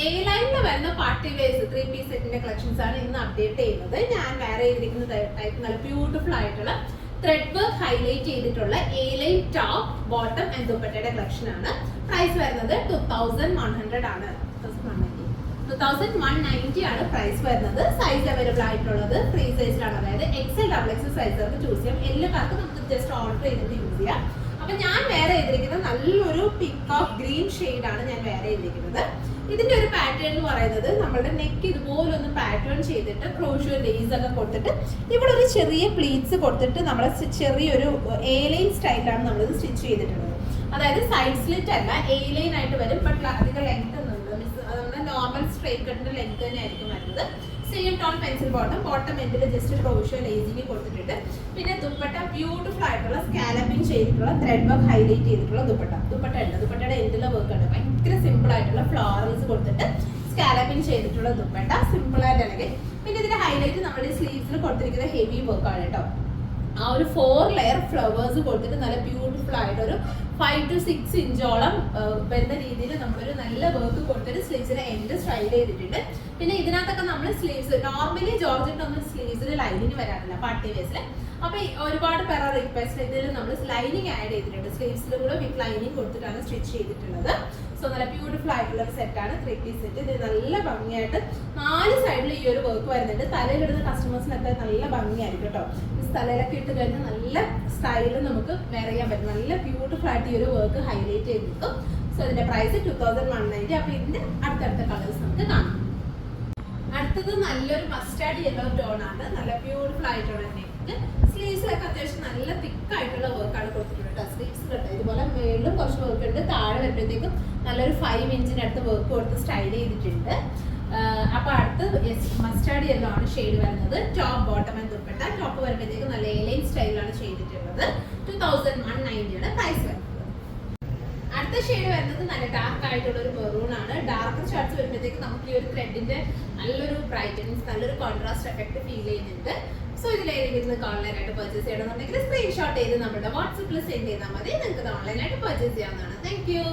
A ലൈനിൽ വരുന്ന party wears 3 piece സെറ്റിന്റെ കളക്ഷൻസ് ആണ് ഇന്ന് അപ്ഡേറ്റ് ചെയ്യുന്നത്. ഞാൻ വേറെ ചെയ്തിരിക്കുന്ന ടൈപ്പ് നല്ല ബ്യൂട്ടിഫുൾ ആയിട്ടുള്ള ത്രെഡ് വർക്ക് ഹൈലൈറ്റ് ചെയ്തിട്ടുള്ള A line top bottom and ദുപ്പട്ടയുടെ കളക്ഷൻ ആണ്. പ്രൈസ് വരുന്നത് 2100 ആണ്. 2190 ആണ് പ്രൈസ് വരുന്നത്. സൈസ് അവൈലബിൾ ആയിട്ടുള്ളത് 3 സൈസിലാണ്, അതായത് XL XXL സൈസുകൾക്ക് ചൂസ് ചെയ്യാം. എല്ലാവർക്കും നമുക്ക് ജസ്റ്റ് ഓർഡർ ചെയ്തിട്ട് യൂസ് ചെയ്യാം. അപ്പൊ ഞാൻ വേറെ ചെയ്തിരിക്കുന്നത് നല്ലൊരു പിക്കോക്ക് ഗ്രീൻ ഷെയ്ഡ് ആണ് ഞാൻ വേറെ ചെയ്തിരിക്കുന്നത്. ഇതിന്റെ ഒരു പാറ്റേൺ എന്ന് പറയുന്നത് നമ്മുടെ നെക്ക് ഇതുപോലെ ഒന്ന് പാറ്റേൺ ചെയ്തിട്ട് ക്രോഷ്യോ ലേസ് ഒക്കെ കൊടുത്തിട്ട് ഇവിടെ ഒരു ചെറിയ പ്ലീറ്റ്സ് കൊടുത്തിട്ട് നമ്മൾ ചെറിയൊരു എ ലൈൻ സ്റ്റൈലാണ് നമ്മളിത് സ്റ്റിച്ച് ചെയ്തിട്ടുള്ളത്. അതായത് സൈഡ് സ്ലിറ്റ് അല്ല, എ ലൈൻ ആയിട്ട് വരും. ബട്ട് അധികം ലെങ്ത് ഒന്നുമില്ല, നമ്മുടെ നോർമൽ സ്ട്രൈറ്റ് കട്ടിന്റെ ലെങ്ത് തന്നെ ആയിരിക്കും വരുന്നത്. സെയിം ടോൺ പെൻസിൽ ബോട്ടം എൻഡിൽ ജസ്റ്റ് ക്രോഷ്യോ ലേസിങ് കൊടുത്തിട്ടുണ്ട്. പിന്നെ ദുപ്പട്ട ബ്യൂട്ടിഫുൾ ആയിട്ടുള്ള സ്കാലപ്പിംഗ് ചെയ്തിട്ടുള്ള ത്രെഡ് വർക്ക് ഹൈലൈറ്റ് ചെയ്തിട്ടുള്ള ദുപ്പട്ട ഉണ്ട്. ദുപ്പട്ടയുടെ എൻഡിലെ വർക്ക് ഉണ്ട്, ഭയങ്കര സിമ്പിൾ ആയിട്ടുള്ള ഫ്ലോറൽസ് കൊടുത്തിട്ട് സ്കാലപ്പിംഗ് ചെയ്തിട്ടുള്ള ദുപ്പട്ട, സിമ്പിൾ ആയിട്ട് അല്ലെങ്കിൽ. പിന്നെ ഇതിന്റെ ഹൈലൈറ്റ് നമ്മുടെ സ്ലീവ്സിൽ കൊടുത്തിരിക്കുന്ന ഹെവി വർക്കാണ് കേട്ടോ. ആ ഒരു 4 ലെയർ ഫ്ലവേഴ്സ് കൊടുത്തിട്ട് നല്ല ബ്യൂട്ടിഫുൾ ആയിട്ട് ഒരു 5 to 6 ഇഞ്ചോളം വരുന്ന രീതിയിൽ നമ്മളൊരു നല്ല വർക്ക് കൊടുത്തിട്ട് സ്ലീവ്സിന്റെ എൻഡ് സ്റ്റൈൽ ചെയ്തിട്ടുണ്ട്. പിന്നെ ഇതിനകത്തൊക്കെ നമ്മൾ സ്ലീവ്സ് നോർമലി ജോർജറ്റ് ഒന്നും സ്ലീവ്സിൽ ലൈനിങ് വരാറില്ല പാർട്ടി വേസിൽ. അപ്പൊ ഒരുപാട് പേർ റിക്വസ്റ്റ് ഇതിൽ നമ്മൾ ലൈനിങ് ആഡ് ചെയ്തിട്ടുണ്ട്. സ്ലീവ്സിൽ കൂടെ വിത്ത് ലൈനിങ് കൊടുത്തിട്ടാണ് സ്റ്റിച്ച് ചെയ്തിട്ടുള്ളത്. സോ നല്ല ബ്യൂട്ടിഫുൾ ആയിട്ടുള്ള ഒരു സെറ്റാണ് 3 പീസ് സെറ്റ്. ഇത് നല്ല ഭംഗിയായിട്ട് 4 സൈഡിൽ ഈ ഒരു വർക്ക് വരുന്നുണ്ട്. തലയിലിടുന്ന കസ്റ്റമേഴ്സിനൊക്കെ നല്ല ഭംഗിയായിരിക്കും കേട്ടോ. തലയിലൊക്കെ ഇട്ട് കഴിഞ്ഞാൽ നല്ല സ്റ്റൈലിൽ നമുക്ക് വെയർ ചെയ്യാൻ പറ്റും. നല്ല ബ്യൂട്ടിഫുൾ ആയിട്ട് ഈ ഒരു വർക്ക് ഹൈലൈറ്റ് ചെയ്ത് നിൽക്കും. സോ ഇതിന്റെ പ്രൈസ് 2190. അപ്പൊ ഇതിന്റെ അടുത്തടുത്ത കളേഴ്സ് നമുക്ക് കാണാം. അടുത്തത് നല്ലൊരു മസ്റ്റാർഡ് യെല്ലോ ടോൺ ആണ്. നല്ല ബ്യൂട്ടിഫുൾ ആയിട്ടുള്ള നെക്ക്. സ്ലീവ്സിലൊക്കെ അത്യാവശ്യം നല്ല തിക്ക് ആയിട്ടുള്ള വർക്കാണ് കൊടുത്തിട്ടുണ്ട്. സ്ലീവ്സ് കണ്ടോ, ഇതുപോലെ മേളിലും കുറച്ച് വർക്ക് ഉണ്ട്. താഴെ വരുമ്പോഴത്തേക്കും നല്ലൊരു 5 ഇഞ്ചിനടുത്ത് വർക്ക് കൊടുത്ത് സ്റ്റൈൽ ചെയ്തിട്ടുണ്ട്. അപ്പൊ അടുത്ത് മസ്റ്റാർഡ് യെല്ലോ ആണ് ഷെയ്ഡ് വരുന്നത്. Top bottom and dupatta. Top വരുമ്പോഴത്തേക്കും നല്ല എലൈൻ സ്റ്റൈലാണ് ചെയ്തിട്ടുള്ളത്. 2190 ആണ് പ്രൈസ് വരുന്നത്. അടുത്ത ഷെയ്ഡ് വരുന്നത് നല്ല ഡാർക്ക് ആയിട്ടുള്ള ഒരു മെറൂൺ ആണ്. ഡാർക്ക് ഷാർട്ട്സ് വരുമ്പോഴത്തേക്ക് നമുക്ക് ഈ ഒരു ത്രെഡിന്റെ നല്ലൊരു ബ്രൈറ്റൻസ്, നല്ലൊരു കോൺട്രാസ്റ്റ് എഫക്ട് ഫീൽ ചെയ്യുന്നുണ്ട്. സോ ഇതിലേതെങ്കിലും ഓൺലൈനായിട്ട് പർച്ചേസ് ചെയ്യണമെന്നുണ്ടെങ്കിൽ സ്ക്രീൻഷോട്ട് ചെയ്ത് നമ്മുടെ വാട്സപ്പിൽ സെൻഡ് ചെയ്താൽ മതി. നിങ്ങൾക്ക് ഓൺലൈനായിട്ട് പർച്ചേസ് ചെയ്യാവുന്നതാണ്. Thank you.